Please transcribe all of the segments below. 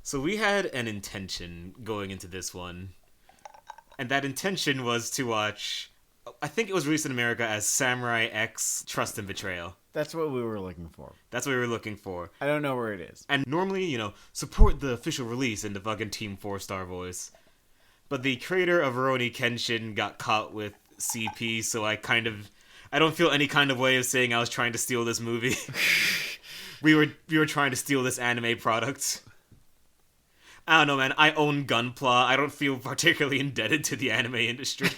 So we had an intention going into this one, and that intention was to watch, I think it was released in America as Samurai X Trust and Betrayal. That's what we were looking for. That's what we were looking for. I don't know where it is. And normally, support the official release in the fucking Team 4-star voice. But the creator of Rurouni Kenshin got caught with CP, so I don't feel any kind of way of saying I was trying to steal this movie. we were trying to steal this anime product. I don't know, man. I own Gunpla. I don't feel particularly indebted to the anime industry.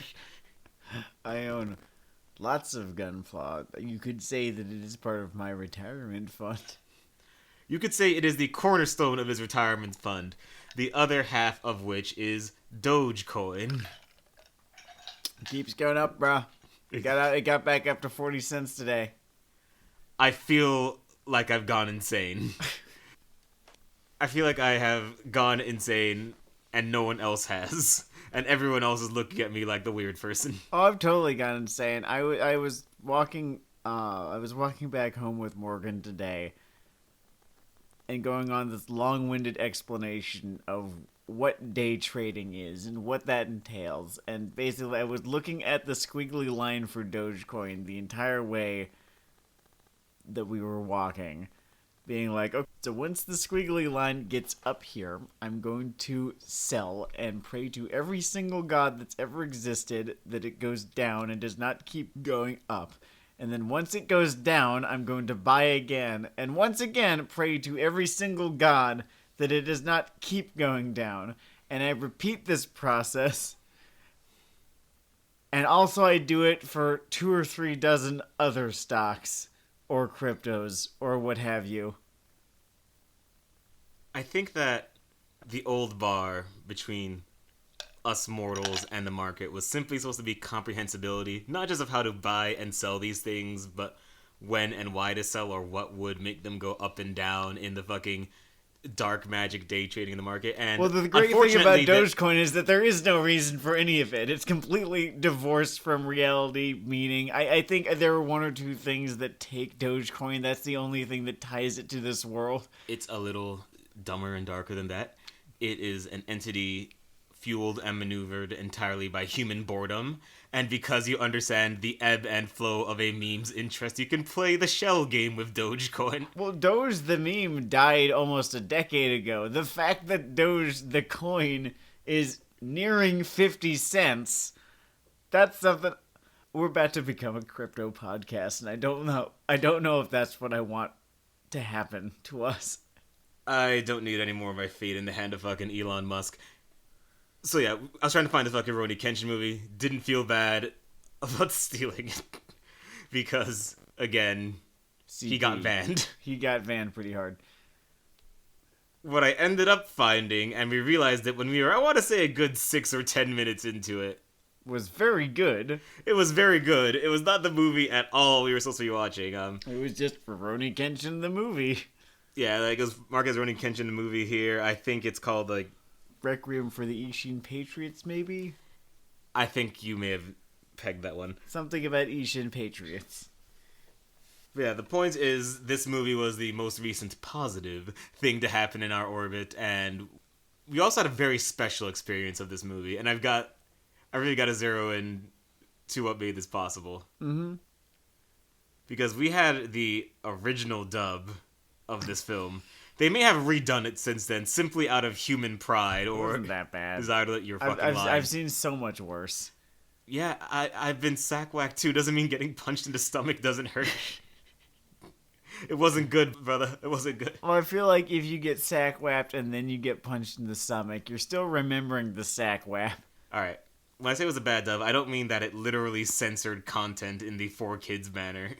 I own lots of Gunpla. You could say that it is part of my retirement fund. You could say it is the cornerstone of his retirement fund, the other half of which is Dogecoin. Keeps going up, bro. It got back up to 40 cents today. I feel like I've gone insane. I feel like I have gone insane and no one else has. And everyone else is looking at me like the weird person. Oh, I've totally gone insane. I was walking back home with Morgan today and going on this long-winded explanation of what day trading is and what that entails. And basically, I was looking at the squiggly line for Dogecoin the entire way that we were walking, being like, okay, so once the squiggly line gets up here, I'm going to sell and pray to every single god that's ever existed that it goes down and does not keep going up. And then once it goes down, I'm going to buy again. And once again, pray to every single god that it does not keep going down. And I repeat this process. And also I do it for 2 or 3 dozen other stocks or cryptos or what have you. I think that the old bar between us mortals and the market was simply supposed to be comprehensibility, not just of how to buy and sell these things, but when and why to sell or what would make them go up and down in the fucking dark magic day trading in the market. And well, the great thing about Dogecoin is that there is no reason for any of it. It's completely divorced from reality, meaning I think there are 1 or 2 things that take Dogecoin. That's the only thing that ties it to this world. It's a little dumber and darker than that. It is an entity fueled and maneuvered entirely by human boredom, and because you understand the ebb and flow of a meme's interest, you can play the shell game with Dogecoin. Well, Doge the meme died almost a decade ago. The fact that Doge the coin is nearing 50 cents, that's something. We're about to become a crypto podcast, and I don't know if that's what I want to happen to us. I don't need any more of my fate in the hand of fucking Elon Musk. So yeah, I was trying to find the fucking Rurouni Kenshin movie. Didn't feel bad about stealing it. Because, again, he got banned. He got banned pretty hard. What I ended up finding, and we realized it when we were, I want to say, a good 6 or 10 minutes into it. Was very good. It was very good. It was not the movie at all we were supposed to be watching. It was just Rurouni Kenshin the movie. Yeah, like it was Marcus Rurouni Kenshin the movie here. I think it's called, like, Requiem for the Ishin Patriots, maybe? I think you may have pegged that one. Something about Ishin Patriots. Yeah, the point is, this movie was the most recent positive thing to happen in our orbit, and we also had a very special experience of this movie, and I really got to zero in to what made this possible. Mm-hmm. Because we had the original dub of this film. They may have redone it since then, simply out of human pride or wasn't that bad. desire to let your fucking I've, line. I've seen so much worse. Yeah, I've been sack-whacked too. Doesn't mean getting punched in the stomach doesn't hurt. It wasn't good, brother. It wasn't good. Well, I feel like if you get sack-whapped and then you get punched in the stomach, you're still remembering the sack-whap. Alright. When I say it was a bad dub, I don't mean that it literally censored content in the 4Kids manner.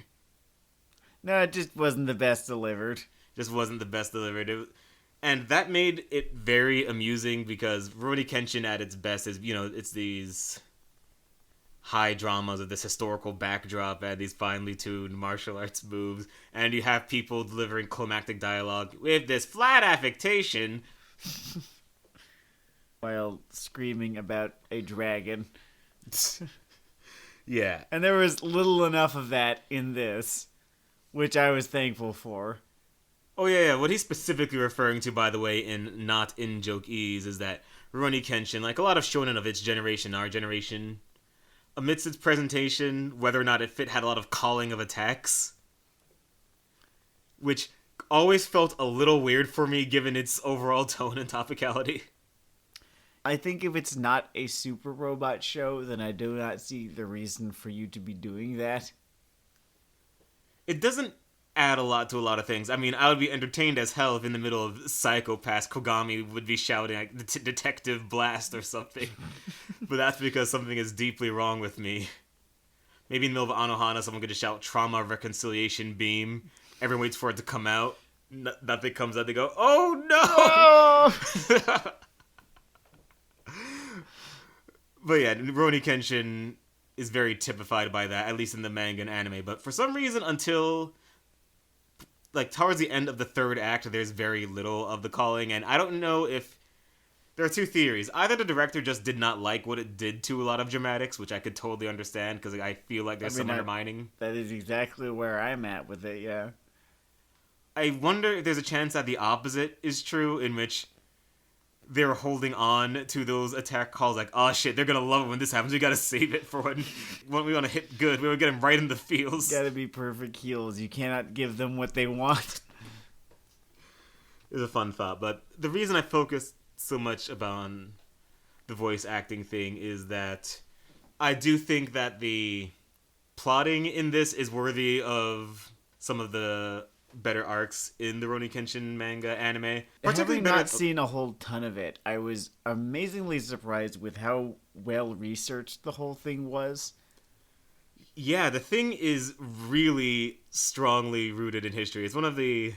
No, it just wasn't the best delivered. Just wasn't the best delivered. And that made it very amusing because Rurouni Kenshin at its best is, it's these high dramas of this historical backdrop and these finely tuned martial arts moves, and you have people delivering climactic dialogue with this flat affectation while screaming about a dragon. Yeah. And there was little enough of that in this, which I was thankful for. Oh yeah. What he's specifically referring to, by the way, in not in joke ease, is that Rurouni Kenshin, like a lot of shonen of its generation, our generation, amidst its presentation, whether or not it fit had a lot of calling of attacks, which always felt a little weird for me given its overall tone and topicality. I think if it's not a super robot show, then I do not see the reason for you to be doing that. It doesn't add a lot to a lot of things. I mean, I would be entertained as hell if in the middle of Psychopath, Kogami would be shouting like Detective Blast or something. But that's because something is deeply wrong with me. Maybe in the middle of Anohana, someone could just shout Trauma Reconciliation Beam. Everyone waits for it to come out. Nothing comes out. They go, oh no! Oh! But yeah, Rurouni Kenshin is very typified by that, at least in the manga and anime. But for some reason, until like towards the end of the third act, there's very little of the calling, and I don't know if there are two theories. Either the director just did not like what it did to a lot of dramatics, which I could totally understand because I feel like there's some undermining. That is exactly where I'm at with it. Yeah. I wonder if there's a chance that the opposite is true, in which they're holding on to those attack calls like, oh shit, they're gonna love it when this happens. We gotta save it for when we want to hit good. We want to get them right in the feels. Gotta be perfect heals. You cannot give them what they want. It's a fun thought, but the reason I focus so much about the voice acting thing is that I do think that the plotting in this is worthy of some of the better arcs in the Rurouni Kenshin manga anime. Having not seen a whole ton of it, I was amazingly surprised with how well researched the whole thing was. Yeah, the thing is really strongly rooted in history. It's one of the...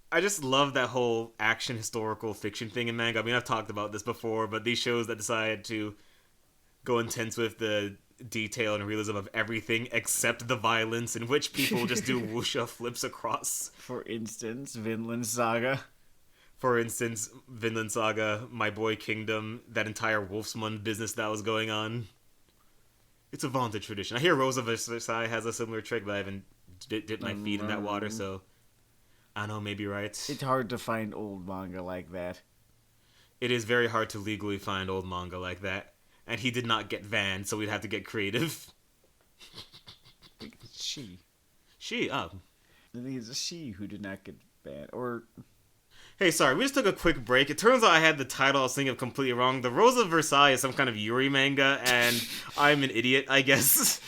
I just love that whole action historical fiction thing in manga. I mean, I've talked about this before, but these shows that decide to go intense with the detail and realism of everything except the violence, in which people just do wuxia flips across. For instance, Vinland Saga. For instance, Vinland Saga, My Boy Kingdom, that entire Wolfsmund business that was going on. It's a vaunted tradition. I hear Rosa Versailles has a similar trick, but I haven't dipped my feet in that water, so I don't know, maybe right. It's hard to find old manga like that. It is very hard to legally find old manga like that. And he did not get banned, so we'd have to get creative. She. Oh. I think it's a she who did not get banned. Or... Hey, sorry, we just took a quick break. It turns out I had the title I was thinking of completely wrong. The Rose of Versailles is some kind of Yuri manga, and I'm an idiot, I guess.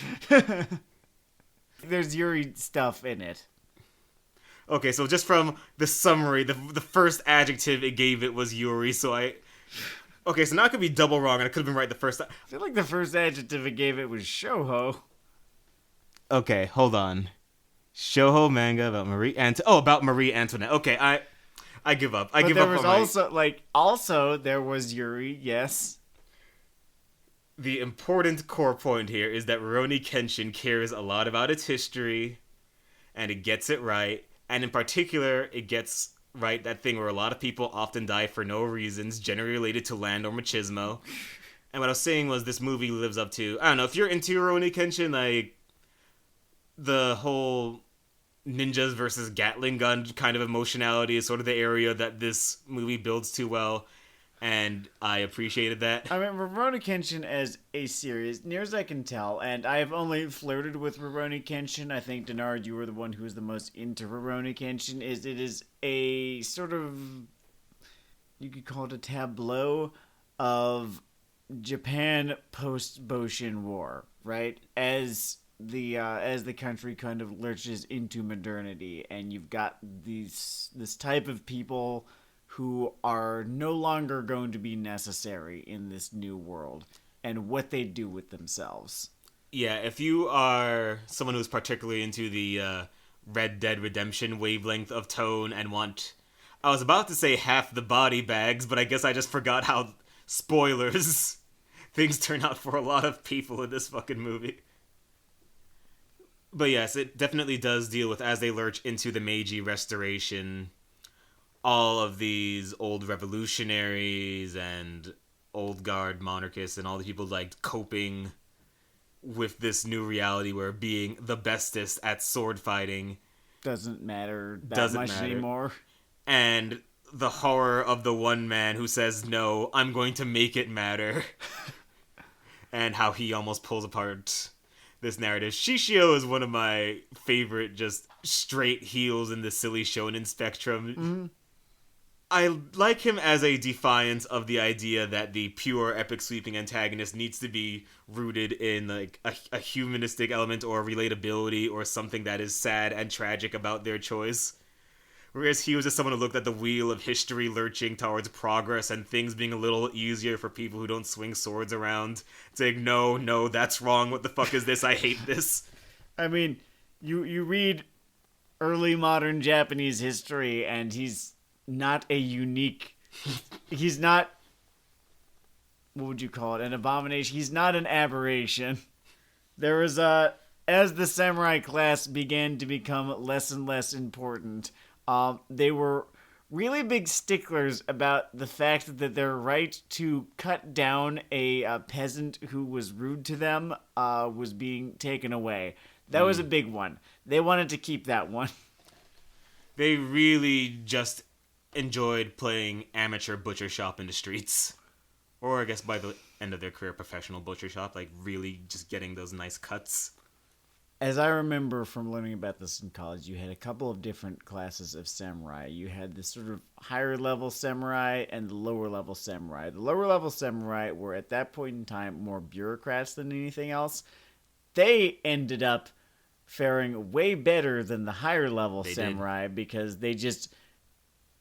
There's Yuri stuff in it. Okay, so just from the summary, the first adjective it gave it was Yuri, so I... Okay, so now I could be double wrong, and I could have been right the first time. I feel like the first adjective it gave it was shoujo. Okay, hold on. Shoujo manga about about Marie Antoinette. Okay, I give up. I give up on also there was Yuri, yes. The important core point here is that Rurouni Kenshin cares a lot about its history, and it gets it right, and in particular, it gets right that thing where a lot of people often die for no reasons, generally related to land or machismo. And what I was saying was this movie lives up to, I don't know, if you're into Rurouni Kenshin, like, the whole ninjas versus Gatling gun kind of emotionality is sort of the area that this movie builds to well, and I appreciated that. I mean, Rurouni Kenshin as a series, near as I can tell, and I have only flirted with Rurouni Kenshin. I think, Denard, you were the one who was the most into Rurouni Kenshin. It is a sort of, you could call it a tableau of Japan post-Boshin War, right? As the country kind of lurches into modernity, and you've got this type of people who are no longer going to be necessary in this new world, and what they do with themselves. Yeah, if you are someone who's particularly into the Red Dead Redemption wavelength of tone and want... I was about to say half the body bags, but I guess I just forgot how, spoilers, things turn out for a lot of people in this fucking movie. But yes, it definitely does deal with, as they lurch into the Meiji Restoration, all of these old revolutionaries and old guard monarchists and all the people like coping with this new reality where being the bestest at sword fighting doesn't matter that Doesn't much matter. anymore. And the horror of the one man who says, no, I'm going to make it matter. And how he almost pulls apart this narrative. Shishio is one of my favorite just straight heels in the silly shonen spectrum. Mm-hmm. I like him as a defiance of the idea that the pure epic sweeping antagonist needs to be rooted in like a humanistic element or relatability or something that is sad and tragic about their choice. Whereas he was just someone who looked at the wheel of history lurching towards progress and things being a little easier for people who don't swing swords around, saying, no, that's wrong, what the fuck is this, I hate this. I mean, you read early modern Japanese history, and he's not a unique... He's not... What would you call it? An abomination? He's not an aberration. There was a... As the samurai class began to become less and less important... they were really big sticklers about the fact that their right to cut down a peasant who was rude to them was being taken away. That was a big one. They wanted to keep that one. They really just enjoyed playing amateur butcher shop in the streets. Or I guess by the end of their career, professional butcher shop, like really just getting those nice cuts. As I remember from learning about this in college, you had a couple of different classes of samurai. You had the sort of higher level samurai and the lower level samurai. The lower level samurai were at that point in time more bureaucrats than anything else. They ended up faring way better than the higher level samurai because they just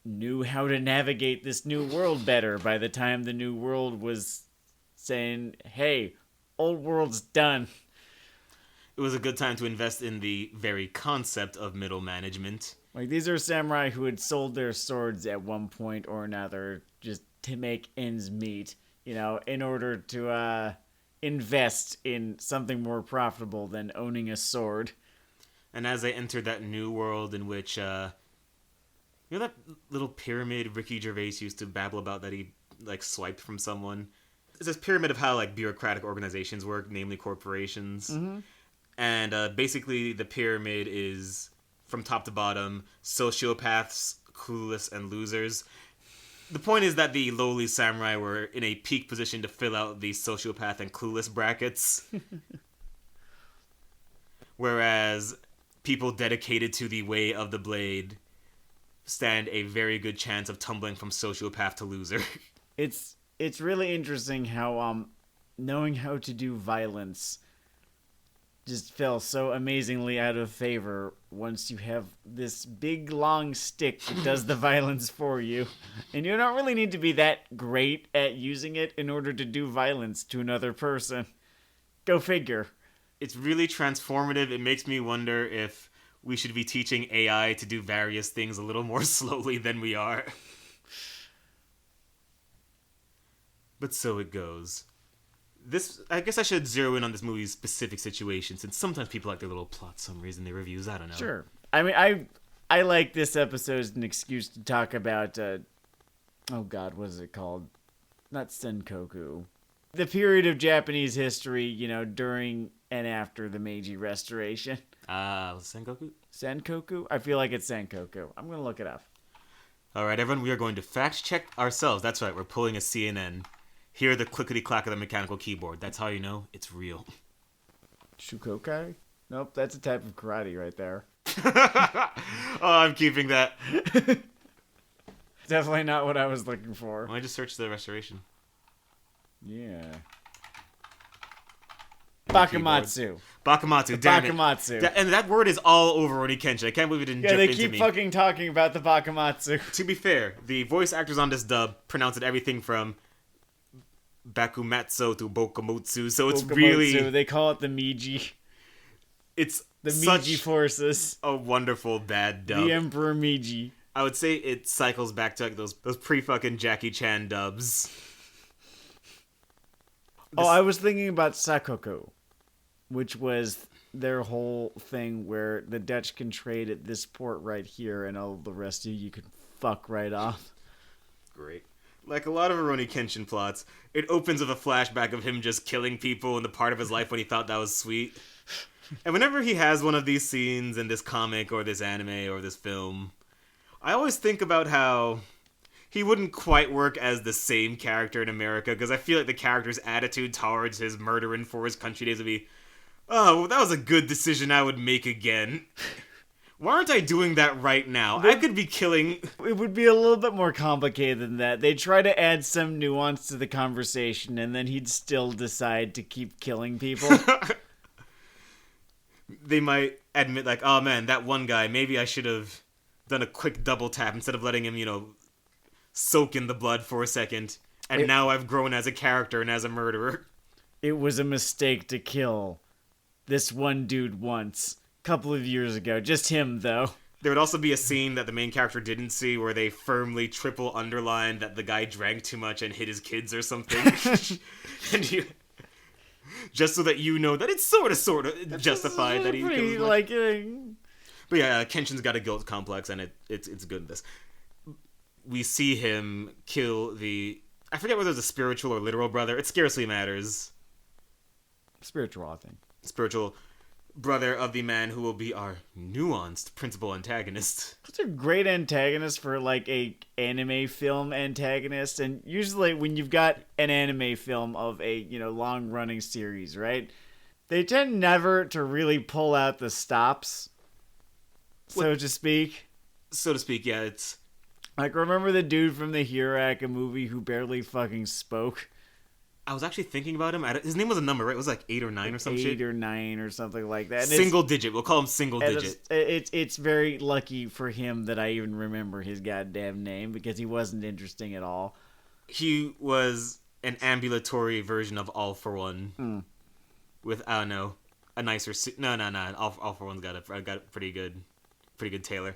knew how to navigate this new world better by the time the new world was saying, hey, old world's done. It was a good time to invest in the very concept of middle management. Like, these are samurai who had sold their swords at one point or another just to make ends meet, in order to invest in something more profitable than owning a sword. And as they entered that new world in which, that little pyramid Ricky Gervais used to babble about that he, swiped from someone? It's this pyramid of how, bureaucratic organizations work, namely corporations. Mm-hmm. And basically, the pyramid is, from top to bottom, sociopaths, clueless, and losers. The point is that the lowly samurai were in a peak position to fill out the sociopath and clueless brackets. Whereas people dedicated to the way of the blade stand a very good chance of tumbling from sociopath to loser. It's really interesting how knowing how to do violence just fell so amazingly out of favor once you have this big long stick that does the violence for you. And you don't really need to be that great at using it in order to do violence to another person. Go figure. It's really transformative. It makes me wonder if we should be teaching AI to do various things a little more slowly than we are. But so it goes. I guess I should zero in on this movie's specific situation, since sometimes people like their little plot summaries in their reviews. I don't know. Sure. I mean, I like this episode as an excuse to talk about, oh god, what is it called? Not Senkoku. The period of Japanese history, during and after the Meiji Restoration. Senkoku? Senkoku? I feel like it's Senkoku. I'm going to look it up. Alright, everyone, we are going to fact check ourselves. That's right, we're pulling a CNN. Hear the clickety-clack of the mechanical keyboard. That's how you know it's real. Shukokai? Nope, that's a type of karate right there. Oh, I'm keeping that. Definitely not what I was looking for. I just searched the restoration. Yeah. Bakamatsu. Bakamatsu, damn Bakamatsu. it. And that word is all over Rurouni Kenshin. I can't believe it didn't jump into me. Yeah, they keep fucking talking about the Bakamatsu. To be fair, the voice actors on this dub pronounce it everything from Bakumatsu to Bokamutsu, so it's really... They call it the Meiji. It's the Meiji forces. A wonderful bad dub. The Emperor Meiji. I would say it cycles back to those pre-fucking Jackie Chan dubs. I was thinking about Sakoku, which was their whole thing where the Dutch can trade at this port right here and all the rest of you can fuck right off. Great. Like a lot of Rurouni Kenshin plots, it opens with a flashback of him just killing people in the part of his life when he thought that was sweet. And whenever he has one of these scenes in this comic or this anime or this film, I always think about how he wouldn't quite work as the same character in America, because I feel like the character's attitude towards his murdering for his country days would be, oh, well, that was a good decision I would make again. Why aren't I doing that right now? I could be killing... It would be a little bit more complicated than that. They try to add some nuance to the conversation, and then he'd still decide to keep killing people. They might admit, like, oh man, that one guy, maybe I should have done a quick double tap instead of letting him, soak in the blood for a second. And now I've grown as a character and as a murderer. It was a mistake to kill this one dude once, a couple of years ago. Just him, though. There would also be a scene that the main character didn't see where they firmly triple underline that the guy drank too much and hit his kids or something. Just so that you know that it's sort of justified that he kills like. But yeah, Kenshin's got a guilt complex, and it's good in this. We see him kill I forget whether it's a spiritual or literal brother. It scarcely matters. Spiritual, I think. Spiritual brother of the man who will be our nuanced principal antagonist. Such a great antagonist for like a anime film antagonist, and usually when you've got an anime film of a long running series, right? They tend never to really pull out the stops, so to speak. So to speak, yeah. It's like, remember the dude from the Hero Academia movie who barely fucking spoke? I was actually thinking about him. His name was a number, right? It was like 8 or 9 or some shit. 8 or 9 or something like that. And single digit. We'll call him single digit. It's very lucky for him that I even remember his goddamn name, because he wasn't interesting at all. He was an ambulatory version of All For One. With, I don't know, a nicer suit. No. All For One's got a pretty good tailor.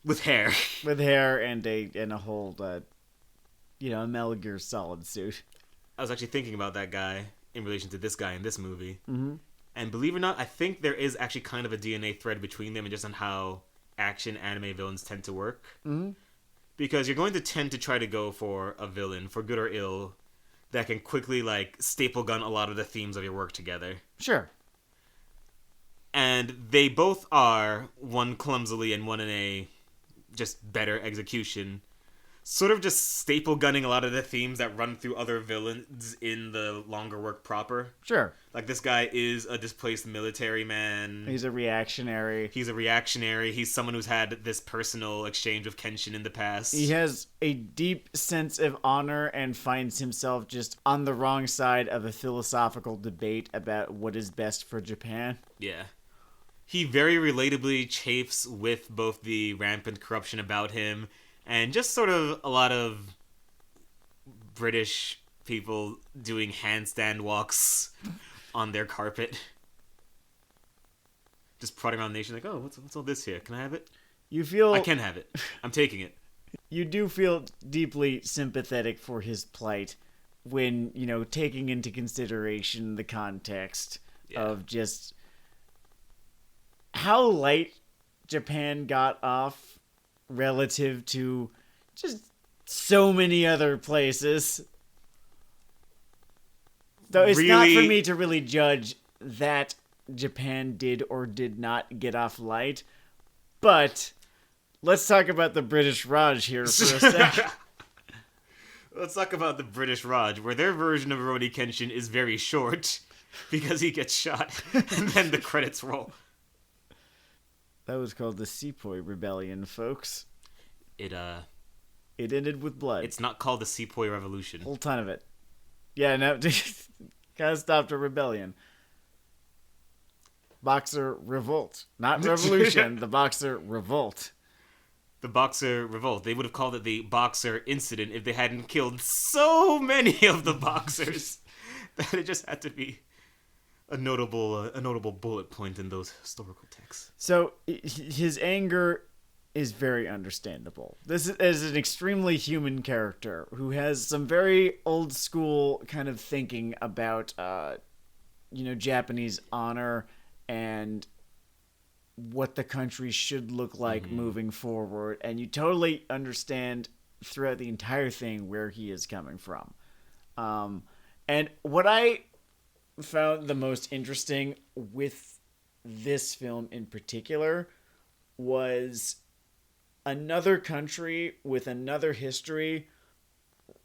With hair. With hair and a whole... a Metal Gear Solid suit. I was actually thinking about that guy in relation to this guy in this movie. Mm-hmm. And believe it or not, I think there is actually kind of a DNA thread between them and just on how action anime villains tend to work. Mm-hmm. Because you're going to tend to try to go for a villain, for good or ill, that can quickly, staple gun a lot of the themes of your work together. Sure. And they both are, one clumsily and one in a just better execution, sort of just staple gunning a lot of the themes that run through other villains in the longer work proper. Sure. Like, this guy is a displaced military man. He's a reactionary. He's someone who's had this personal exchange with Kenshin in the past. He has a deep sense of honor and finds himself just on the wrong side of a philosophical debate about what is best for Japan. Yeah. He very relatably chafes with both the rampant corruption about him and just sort of a lot of British people doing handstand walks on their carpet. Just prodding around the nation like, oh, what's all this here? Can I have it? I can have it. I'm taking it. You do feel deeply sympathetic for his plight when, taking into consideration the context of just how light Japan got off relative to just so many other places. Though it's not for me to really judge that Japan did or did not get off light, but let's talk about the British Raj here for a sec. Let's talk about the British Raj, where their version of Rurouni Kenshin is very short because he gets shot and then the credits roll. That was called the Sepoy Rebellion, folks. It ended with blood. It's not called the Sepoy Revolution. Whole ton of it. Yeah, no, kind of stopped a rebellion. Boxer Revolt. Not Revolution, the Boxer Revolt. The Boxer Revolt. They would have called it the Boxer Incident if they hadn't killed so many of the Boxers that it just had to be a notable bullet point in those historical texts. So his anger is very understandable. This is an extremely human character who has some very old school kind of thinking about, Japanese honor and what the country should look like moving forward. And you totally understand throughout the entire thing where he is coming from. And what I found the most interesting with this film in particular was another country with another history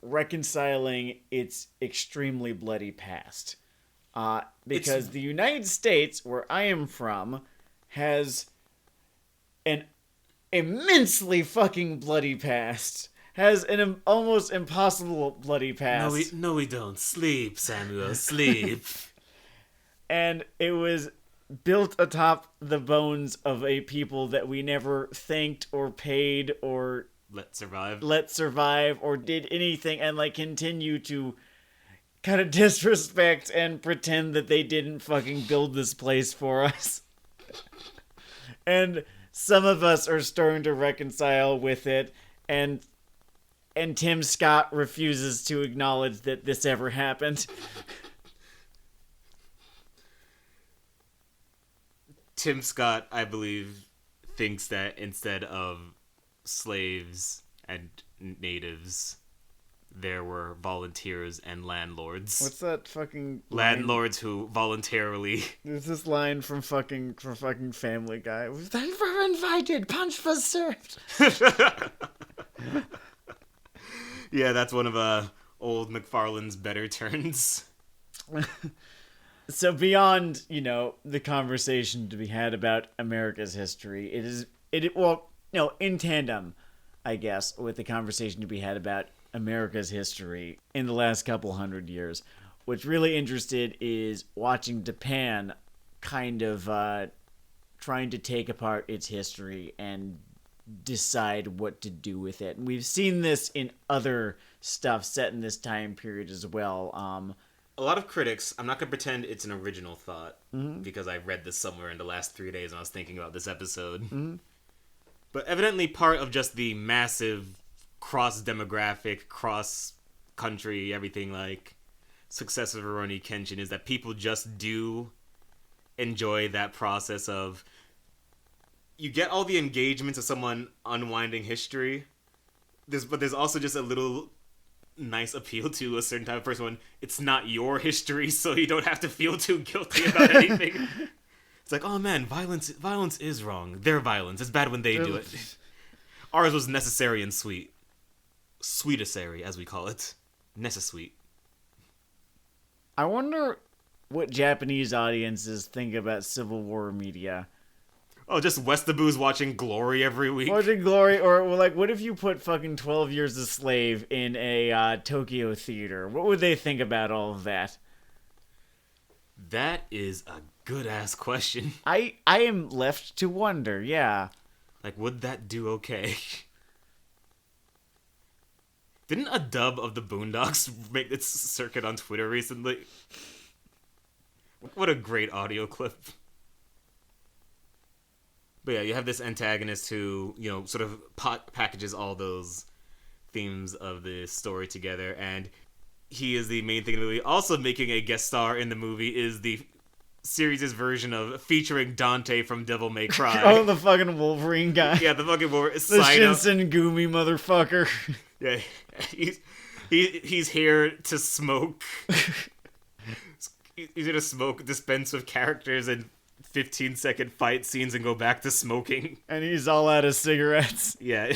reconciling its extremely bloody past. Because the United States, where I am from, has an immensely fucking bloody past. Has an almost impossible bloody past. No, we don't. Sleep, Samuel, sleep. And it was built atop the bones of a people that we never thanked or paid or let survive or did anything, and like continue to kind of disrespect and pretend that they didn't fucking build this place for us. And some of us are starting to reconcile with it, and Tim Scott refuses to acknowledge that this ever happened. Tim Scott, I believe, thinks that instead of slaves and natives, there were volunteers and landlords. What's that fucking line? Landlords who voluntarily... There's this line from fucking Family Guy. They were invited, punch was served. Yeah, that's one of old McFarlane's better turns. So beyond, the conversation to be had about America's history, in tandem, I guess, with the conversation to be had about America's history in the last couple hundred years, what's really interested is watching Japan kind of trying to take apart its history and decide what to do with it. And we've seen this in other stuff set in this time period as well. A lot of critics, I'm not going to pretend it's an original thought, because I read this somewhere in the last 3 days when I was thinking about this episode. Mm-hmm. But evidently part of just the massive cross-demographic, cross-country, everything like success of Rurouni Kenshin is that people just do enjoy that process of you get all the engagements of someone unwinding history, but there's also just a little nice appeal to a certain type of person when it's not your history, so you don't have to feel too guilty about anything. It's like, oh man, violence is wrong. Their violence. It's bad when they do it. Ours was necessary and sweet. Sweetessary, as we call it. Necessweet. I wonder what Japanese audiences think about Civil War media. Oh, just Westaboos watching Glory every week. Watching Glory, or like, what if you put fucking 12 Years a Slave in a Tokyo theater? What would they think about all of that? That is a good-ass question. I am left to wonder, yeah. Like, would that do okay? Didn't a dub of the Boondocks make its circuit on Twitter recently? What a great audio clip. But yeah, you have this antagonist who, sort of packages all those themes of the story together, and he is the main thing in the movie. Also making a guest star in the movie is the series' version of featuring Dante from Devil May Cry. Oh, the fucking Wolverine guy. Yeah, the fucking Wolverine. The Shinsen Gumi motherfucker. Yeah, he's here to smoke. He's here to smoke, dispense with characters and 15-second fight scenes and go back to smoking. And he's all out of cigarettes. Yeah,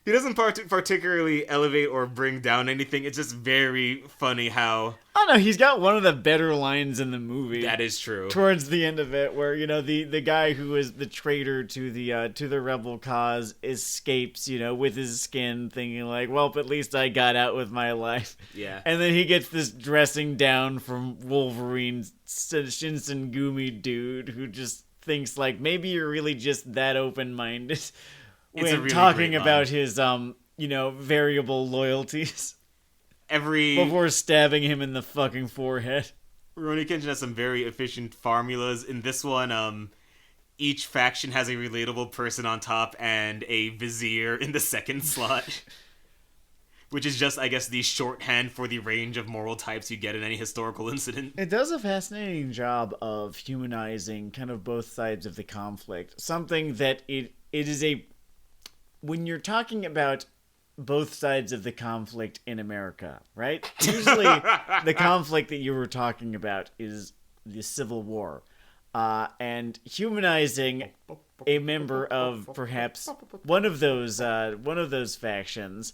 he doesn't particularly elevate or bring down anything. It's just very funny how... Oh no, he's got one of the better lines in the movie. That is true. Towards the end of it, where, the guy who is the traitor to the rebel cause escapes, with his skin, thinking like, well, at least I got out with my life. Yeah. And then he gets this dressing down from Wolverine's Shinsen Gumi dude who just thinks like, maybe you're really just that open-minded when really talking about his, variable loyalties. Before stabbing him in the fucking forehead. Rurouni Kenshin has some very efficient formulas. In this one, each faction has a relatable person on top and a vizier in the second slot. Which is just, I guess, the shorthand for the range of moral types you get in any historical incident. It does a fascinating job of humanizing kind of both sides of the conflict. Something that it is a... When you're talking about both sides of the conflict in America, right? Usually the conflict that you were talking about is the Civil War. And humanizing a member of perhaps one of those factions,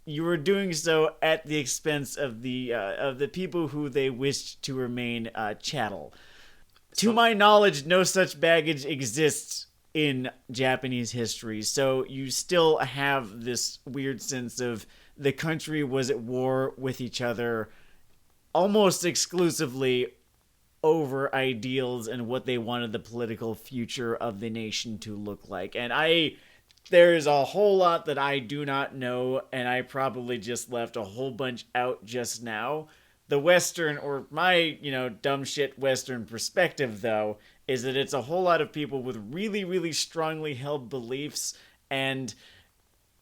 you were doing so at the expense of the people who they wished to remain chattel. To my knowledge, no such baggage exists in Japanese history, so you still have this weird sense of the country was at war with each other almost exclusively over ideals and what they wanted the political future of the nation to look like. And there's a whole lot that I do not know, and I probably just left a whole bunch out just now. The Western, or my, dumb shit Western perspective, though, is that it's a whole lot of people with really, really strongly held beliefs, and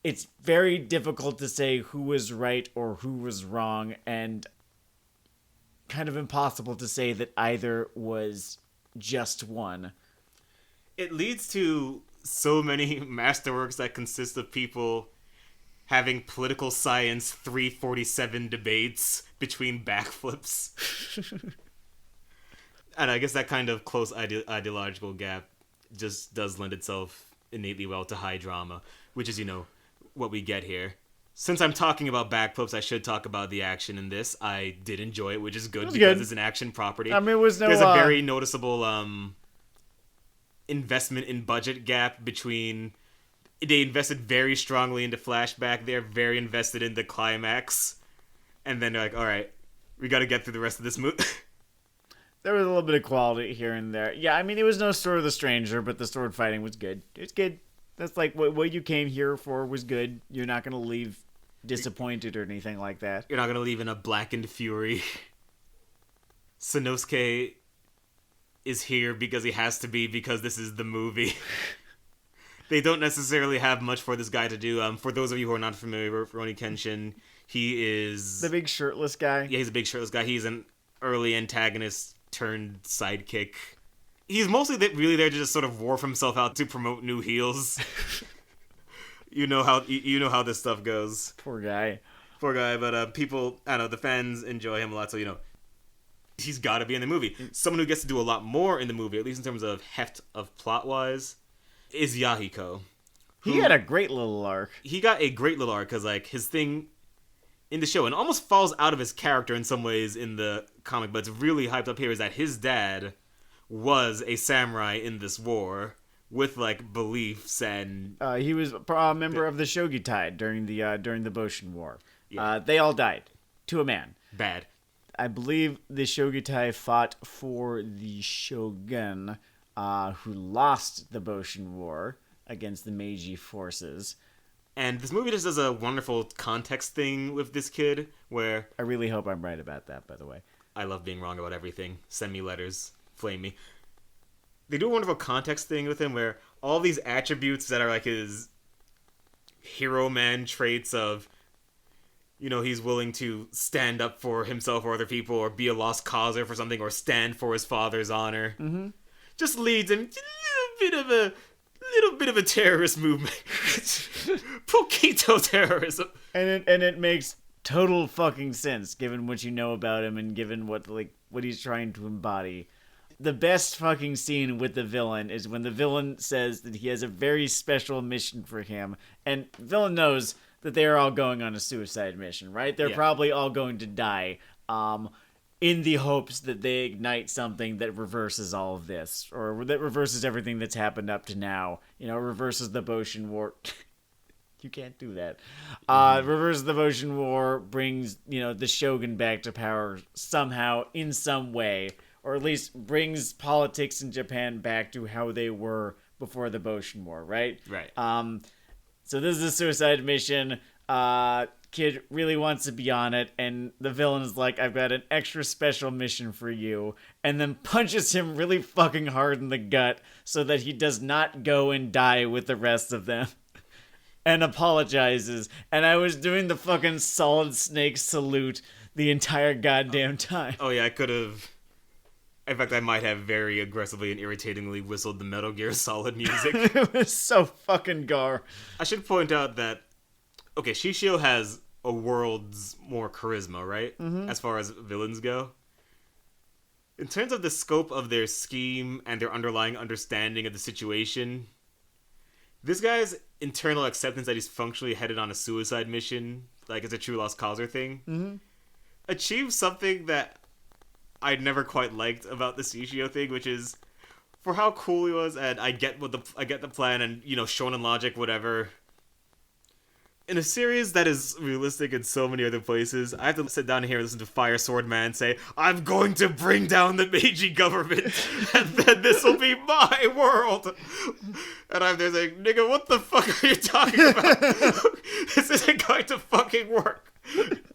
it's very difficult to say who was right or who was wrong, and kind of impossible to say that either was just one. It leads to so many masterworks that consist of people having political science 347 debates between backflips. And I guess that kind of close ideological gap just does lend itself innately well to high drama, which is, what we get here. Since I'm talking about backflips, I should talk about the action in this. I did enjoy it, which is good because it's an action property. I mean, there's a very noticeable investment in budget gap between... They invested very strongly into flashback. They're very invested in the climax. And then they're like, all right, we got to get through the rest of this movie. There was a little bit of quality here and there. Yeah, I mean, it was no Sword of the Stranger, but the sword fighting was good. It's good. That's like what you came here for was good. You're not going to leave disappointed or anything like that. You're not going to leave in a blackened fury. Sanosuke is here because he has to be, because this is the movie. They don't necessarily have much for this guy to do. For those of you who are not familiar with Rurouni Kenshin, he is... the big shirtless guy? Yeah, he's a big shirtless guy. He's an early antagonist turned sidekick. He's mostly really there to just sort of warp himself out to promote new heels. You know how this stuff goes. Poor guy. But people, I don't know, the fans enjoy him a lot, so, he's got to be in the movie. Someone who gets to do a lot more in the movie, at least in terms of heft of plot-wise, is Yahiko. He had a great little arc. He got a great little arc, because, his thing in the show, and almost falls out of his character in some ways in the comic, but it's really hyped up here, is that his dad was a samurai in this war with, beliefs, and... he was a member of the Shogi during the Boshin War. Yeah. They all died. To a man. Bad. I believe the Shogi fought for the shogun, who lost the Boshin War against the Meiji forces. And this movie just does a wonderful context thing with this kid, where... I really hope I'm right about that, by the way. I love being wrong about everything. Send me letters. Flame me. They do a wonderful context thing with him, where all these attributes that are his hero man traits of... he's willing to stand up for himself or other people, or be a lost causer for something, or stand for his father's honor. Mm-hmm. Just leads him to a little bit of a terrorist movement. Poquito terrorism. And it makes total fucking sense, given what you know about him and given what he's trying to embody. The best fucking scene with the villain is when the villain says that he has a very special mission for him, and the villain knows that they are all going on a suicide mission, right? They're probably all going to die, in the hopes that they ignite something that reverses all of this, or that reverses everything that's happened up to now. Reverses the Boshin War. You can't do that. Reverses the Boshin War, brings, the shogun back to power somehow, in some way, or at least brings politics in Japan back to how they were before the Boshin War, right? Right. So this is a suicide mission. Kid really wants to be on it, and the villain is like, I've got an extra special mission for you, and then punches him really fucking hard in the gut so that he does not go and die with the rest of them. And apologizes. And I was doing the fucking Solid Snake salute the entire goddamn time. Oh yeah, I could have... In fact, I might have very aggressively and irritatingly whistled the Metal Gear Solid music. It was so fucking gar. I should point out that okay, Shishio has a world's more charisma, right? Mm-hmm. As far as villains go. In terms of the scope of their scheme and their underlying understanding of the situation, this guy's internal acceptance that he's functionally headed on a suicide mission, like it's a true lost causer thing, achieves something that I'd never quite liked about the Shishio thing, which is for how cool he was, and I get the plan, and shonen logic, whatever. In a series that is realistic in so many other places, I have to sit down here and listen to Fire Sword Man say, "I'm going to bring down the Meiji government, and then this will be my world." And I'm there saying, "Nigga, what the fuck are you talking about? This isn't going to fucking work.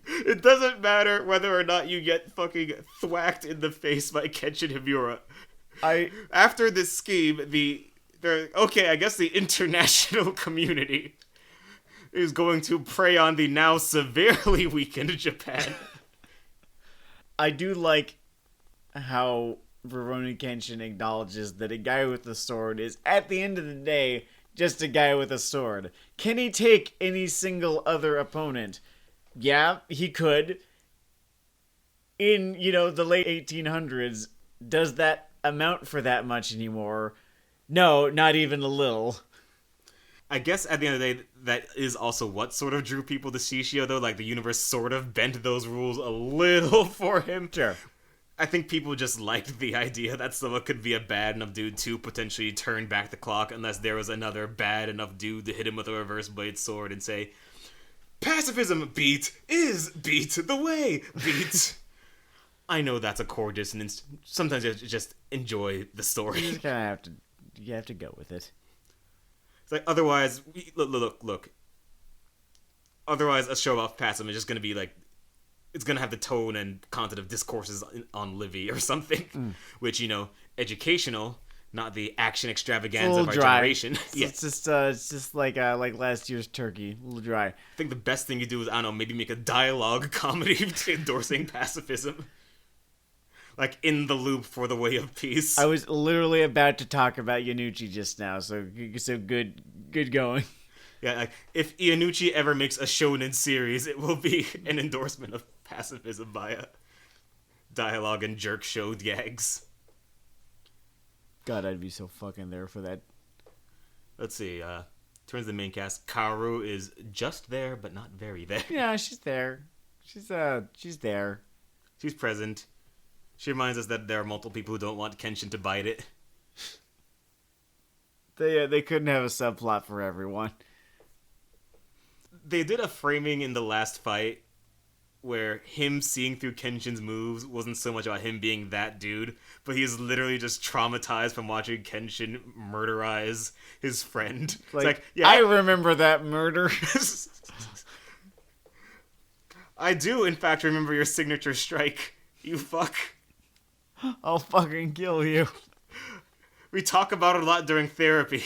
It doesn't matter whether or not you get fucking thwacked in the face by Kenshin Himura. After this scheme, I guess the international community is going to prey on the now severely weakened Japan." I do like how Rurouni Kenshin acknowledges that a guy with a sword is, at the end of the day, just a guy with a sword. Can he take any single other opponent? Yeah, he could. In, the late 1800s, does that amount for that much anymore? No, not even a little. I guess at the end of the day, that is also what sort of drew people to Shishio, though. Like, the universe sort of bent those rules a little for him. Sure. I think people just liked the idea that someone could be a bad enough dude to potentially turn back the clock unless there was another bad enough dude to hit him with a reverse blade sword and say, "Pacifism, beat, is beat the way, beat." I know that's a core dissonance. Sometimes you just enjoy the story. You just kind of have to go with it. It's like, otherwise, look. Otherwise, a show off pacifism is just going to be like, it's going to have the tone and content of discourses on Livy or something, which, educational, not the action extravaganza of our generation. Yeah. It's just like last year's Turkey, a little dry. I think the best thing you do is, I don't know, maybe make a dialogue comedy endorsing pacifism. Like, in the loop for the way of peace. I was literally about to talk about Iannucci just now, so good going. Yeah, like, if Iannucci ever makes a shonen series, it will be an endorsement of pacifism via dialogue and jerk show gags. God, I'd be so fucking there for that. Let's see, turns to the main cast. Kaoru is just there, but not very there. Yeah, she's there. She's there. She's present. She reminds us that there are multiple people who don't want Kenshin to bite it. They couldn't have a subplot for everyone. They did a framing in the last fight where him seeing through Kenshin's moves wasn't so much about him being that dude, but he's literally just traumatized from watching Kenshin murderize his friend. Like, yeah, I remember that murder. I do, in fact, remember your signature strike. You fuck. I'll fucking kill you. We talk about it a lot during therapy.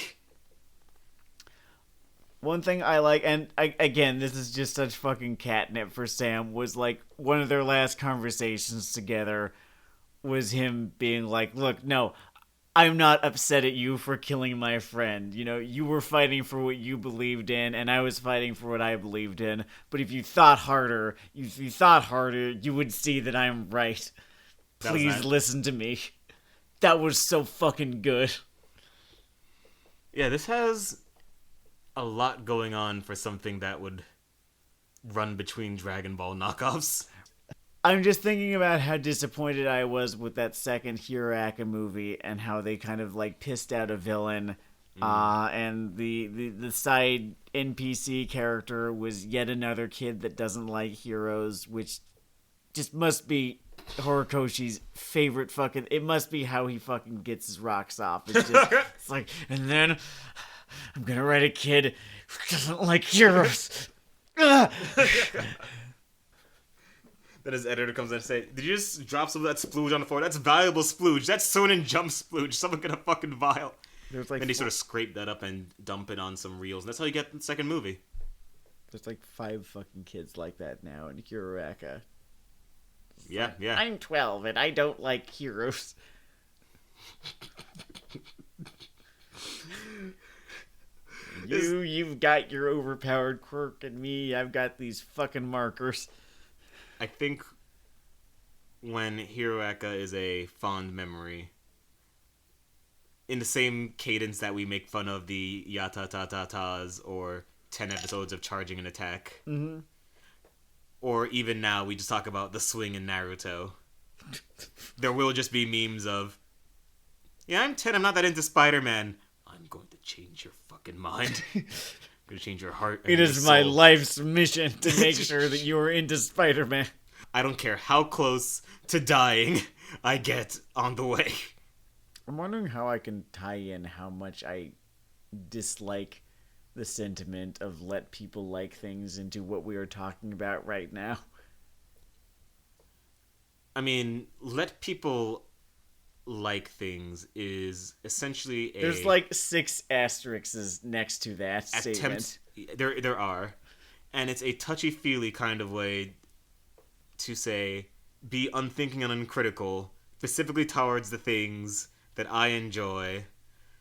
One thing I like, and again, this is just such fucking catnip for Sam, was like one of their last conversations together was him being like, "Look, no, I'm not upset at you for killing my friend. You were fighting for what you believed in, and I was fighting for what I believed in. But if you thought harder, you would see that I'm right. Please listen to me." That was so fucking good. Yeah, this has a lot going on for something that would run between Dragon Ball knockoffs. I'm just thinking about how disappointed I was with that second Hiraka movie and how they kind of like pissed out a villain. And the side NPC character was yet another kid that doesn't like heroes, which just must be Horikoshi's favorite fucking... It must be how he fucking gets his rocks off. It's just... it's like, and then I'm gonna write a kid who doesn't like heroes. Then his editor comes in and say, "Did you just drop some of that splooge on the floor? That's valuable splooge. That's Sonen Jump splooge. Someone get a fucking vial." Like, and he sort of scrape that up and dump it on some reels. And that's how you get the second movie. There's like 5 fucking kids like that now in Hiraka. Yeah. I'm 12 and I don't like heroes. You've got your overpowered quirk, and me, I've got these fucking markers. I think when Hiroaka is a fond memory, in the same cadence that we make fun of the yata-ta-ta-tas or 10 episodes of charging an attack, or even now we just talk about the swing in Naruto, there will just be memes of, yeah, I'm 10, I'm not that into Spider-Man. I'm going to change your fucking mind. I'm going to change your heart and It your is my soul. life's mission to make sure that you are into Spider-Man. I don't care how close to dying I get on the way. I'm wondering how I can tie in how much I dislike the sentiment of let people like things into what we are talking about right now. I mean, let people like things is essentially a... There's like 6 asterisks next to that statement. There are. And it's a touchy-feely kind of way to say, be unthinking and uncritical, specifically towards the things that I enjoy,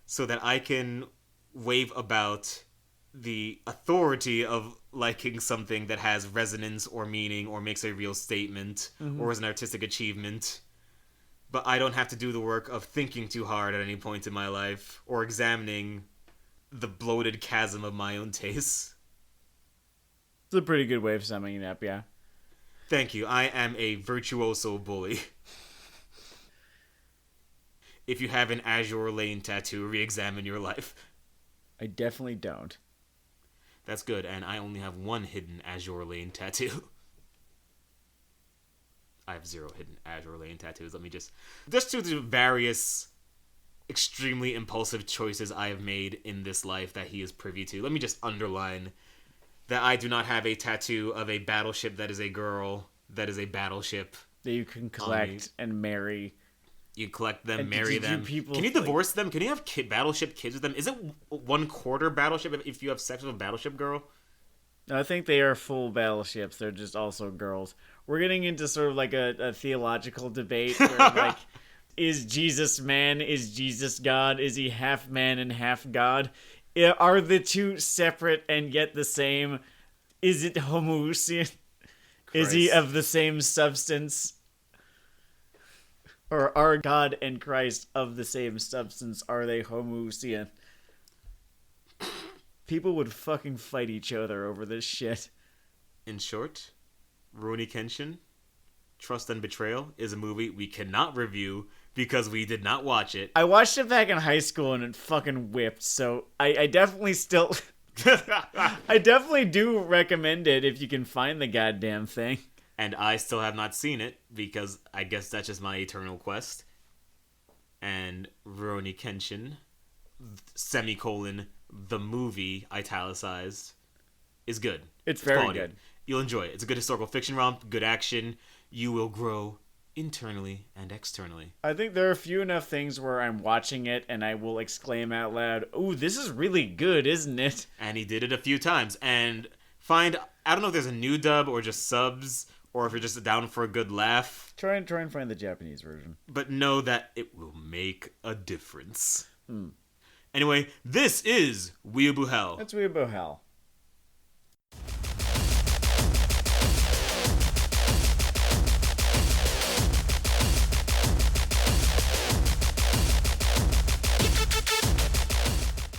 so that I can wave about the authority of liking something that has resonance or meaning or makes a real statement or is an artistic achievement. But I don't have to do the work of thinking too hard at any point in my life or examining the bloated chasm of my own tastes. It's a pretty good way of summing it up, yeah. Thank you. I am a virtuoso bully. If you have an Azure Lane tattoo, re-examine your life. I definitely don't. That's good, and I only have one hidden Azure Lane tattoo. I have 0 hidden Azure Lane tattoos. Let me just to the various extremely impulsive choices I have made in this life that he is privy to. Let me just underline that I do not have a tattoo of a battleship that is a girl that is a battleship. That you can collect and marry. You collect them, And marry did you them. people, Can you divorce them? Can you have battleship kids with them? Is it 1/4 battleship if you have sex with a battleship girl? No, I think they are full battleships. They're just also girls. We're getting into sort of like a theological debate where like, is Jesus man? Is Jesus God? Is he half man and half God? Are the two separate and yet the same? Is it homoousian? Is he of the same substance? Or are God and Christ of the same substance? Are they homoousian? People would fucking fight each other over this shit. In short, Rurouni Kenshin, Trust and Betrayal is a movie we cannot review because we did not watch it. I watched it back in high school and it fucking whipped, so I definitely still... I definitely do recommend it if you can find the goddamn thing. And I still have not seen it because I guess that's just my eternal quest. And Rurouni Kenshin, semicolon, the movie, italicized, is good. It's very quality. good. You'll enjoy it. It's a good historical fiction romp, good action. You will grow internally and externally. I think there are few enough things where I'm watching it and I will exclaim out loud, "Ooh, this is really good, isn't it?" And he did it a few times. And I don't know if there's a new dub or just subs, or if you're just down for a good laugh. Try and find the Japanese version. But know that it will make a difference. Anyway, this is Weeaboo Hell. That's Weeaboo Hell.